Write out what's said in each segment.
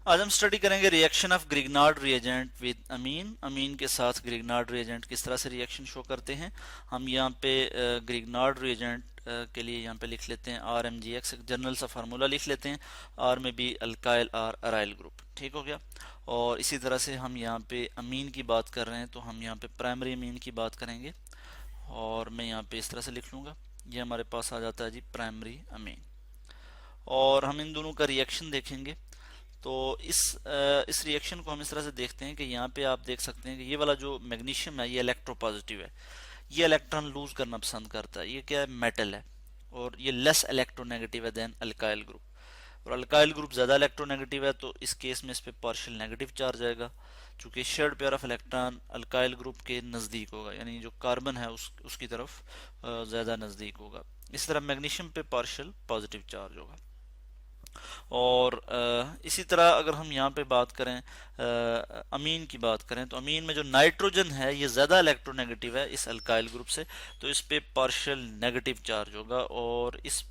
आज हम स्टडी करेंगे reaction of Grignard reagent with amine. Amine के साथ ग्रिग्नार्ड रिएजेंट किस तरह से रिएक्शन शो करते हैं। हम यहाँ पे ग्रिग्नार्ड रिएजेंट के लिए यहाँ पे लिख लेते हैं R M G X, general सा फार्मूला लिख लेते हैं। आर में भी अल्काइल आर अराइल ग्रुप, ठीक हो गया। और इसी तरह से हम यहाँ पे अमीन की बात कर रहे हैं तो हम यहाँ पे प्राइमरी अमीन की बात करेंगे और मैं यहाँ पे इस तरह से लिख लूँगा। ये हमारे पास आ जाता है जी प्राइमरी अमीन। और हम इन दोनों का रिएक्शन देखेंगे। तो इस रिएक्शन को हम इस तरह से देखते हैं कि यहाँ पे आप देख सकते हैं कि ये वाला जो मैग्नीशियम है ये इलेक्ट्रोपॉजिटिव है, ये इलेक्ट्रॉन लूज करना पसंद करता है। ये क्या है, मेटल है। और ये लेस इलेक्ट्रोनेगेटिव है देन अल्काइल ग्रुप। और अल्काइल ग्रुप ज़्यादा इलेक्ट्रोनेगेटिव है तो इस केस में इस पे पार्शियल नेगेटिव चार्ज आएगा, चूँकि shared pair of electron alkyl group के नज़दीक होगा, यानी जो कार्बन है उसकी तरफ ज़्यादा नज़दीक होगा। इस तरह मैग्नीशियम पे पार्शियल पॉजिटिव चार्ज होगा। और इसी तरह अगर हम यहाँ पे बात करें अमीन की बात करें तो अमीन में जो नाइट्रोजन है ये ज़्यादा इलेक्ट्रोनेगेटिव है इस अल्काइल ग्रुप से, तो इस पे पार्शियल नेगेटिव चार्ज होगा। और इस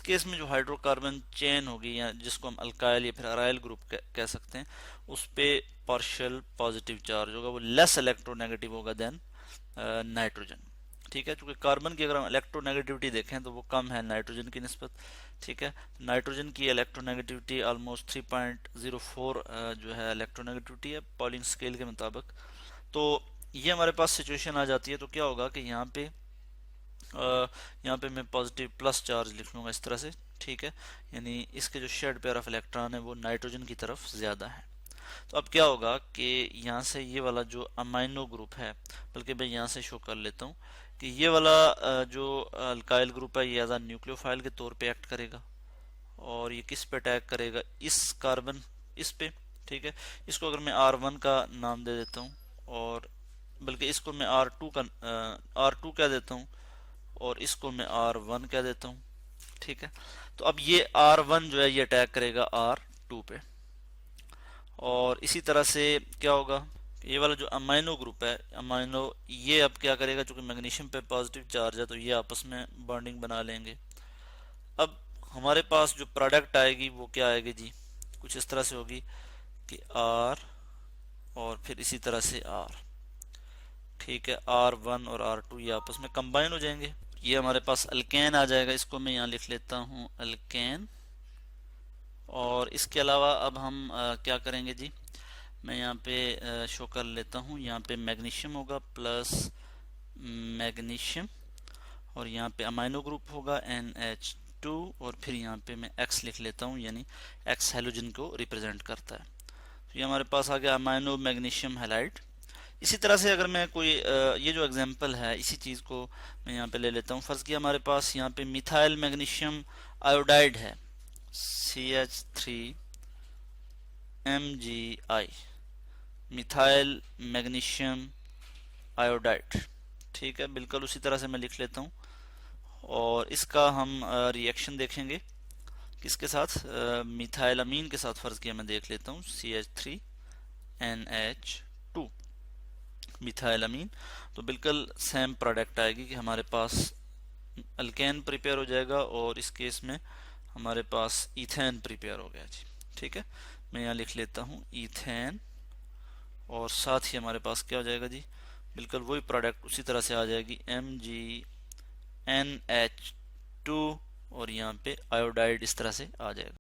केस में जो हाइड्रोकार्बन चेन होगी या जिसको हम अल्काइल या फिर अराइल ग्रुप कह सकते हैं, उस पे पार्शियल पॉजिटिव चार्ज होगा, वो लेस इलेक्ट्रोनेगेटिव होगा देन नाइट्रोजन। ठीक है, क्योंकि कार्बन की अगर हम इलेक्ट्रोनेगेटिविटी देखें तो वो कम है नाइट्रोजन की निस्बत। ठीक है, नाइट्रोजन की इलेक्ट्रोनेगेटिविटी ऑलमोस्ट 3.04 जो है इलेक्ट्रोनेगेटिविटी है पॉलिंग स्केल के मुताबिक। तो ये हमारे पास सिचुएशन आ जाती है। तो क्या होगा कि यहाँ पे मैं पॉजिटिव प्लस चार्ज लिख लूँगा इस तरह से। ठीक है, यानी इसके जो शेड पेयर ऑफ इलेक्ट्रॉन है वो नाइट्रोजन की तरफ ज़्यादा है। तो अब क्या होगा कि यहाँ से ये वाला जो अमाइनो ग्रुप है, बल्कि मैं यहाँ से शो कर लेता हूँ कि ये वाला जो अल्काइल ग्रुप है ये एज आ न्यूक्लियोफाइल के तौर पे एक्ट करेगा। और ये किस पे अटैक करेगा, इस कार्बन, इस पे। ठीक है, इसको अगर मैं R1 का नाम दे देता हूँ, और बल्कि इसको मैं R2 का R2 कह देता हूँ, और इसको मैं R1 कह देता हूँ। ठीक है, तो अब ये R1 जो है ये अटैक करेगा R2 पे। और इसी तरह से क्या होगा, ये वाला जो अमाइनो ग्रुप है, अमाइनो, ये अब क्या करेगा, चूंकि मैग्नीशियम पे पॉजिटिव चार्ज है तो ये आपस में बॉन्डिंग बना लेंगे। अब हमारे पास जो प्रोडक्ट आएगी वो क्या आएगी जी, कुछ इस तरह से होगी कि R और फिर इसी तरह से R। ठीक है, R1 और R2 ये आपस में कंबाइन हो जाएंगे, ये हमारे पास अल्केन आ जाएगा। इसको मैं यहाँ लिख लेता हूँ अल्केन। और इसके अलावा अब हम क्या करेंगे जी, मैं यहाँ पे शो कर लेता हूँ। यहाँ पे मैग्नीशियम होगा प्लस मैग्नीशियम, और यहाँ पे अमाइनो ग्रुप होगा NH2, और फिर यहाँ पे मैं X लिख लेता हूँ, यानी X हेलोजन को रिप्रेजेंट करता है। तो ये हमारे पास आ गया अमाइनो मैग्नीशियम हैलाइड। इसी तरह से अगर मैं कोई ये जो एग्जांपल है इसी चीज़ को मैं यहाँ पे ले लेता हूँ। फर्ज किया हमारे पास यहाँ पे मिथाइल मैग्नीशियम आयोडाइड है, CH3MgI, मिथाइल मैग्नीशियम आयोडाइड। ठीक है, बिल्कुल उसी तरह से मैं लिख लेता हूँ। और इसका हम रिएक्शन देखेंगे किसके साथ, मिथाइल अमीन के साथ। फर्ज किया मैं देख लेता हूँ CH3NH2 मिथाइल अमीन, तो बिल्कुल सेम प्रोडक्ट आएगी कि हमारे पास अल्केन प्रिपेयर हो जाएगा और इस केस में हमारे पास इथेन प्रिपेयर हो गया जी। ठीक है, मैं यहाँ लिख लेता हूँ इथेन, और साथ ही हमारे पास क्या हो जाएगा जी, बिल्कुल वही प्रोडक्ट उसी तरह से आ जाएगी MgNH2, और यहाँ पे आयोडाइड इस तरह से आ जाएगा।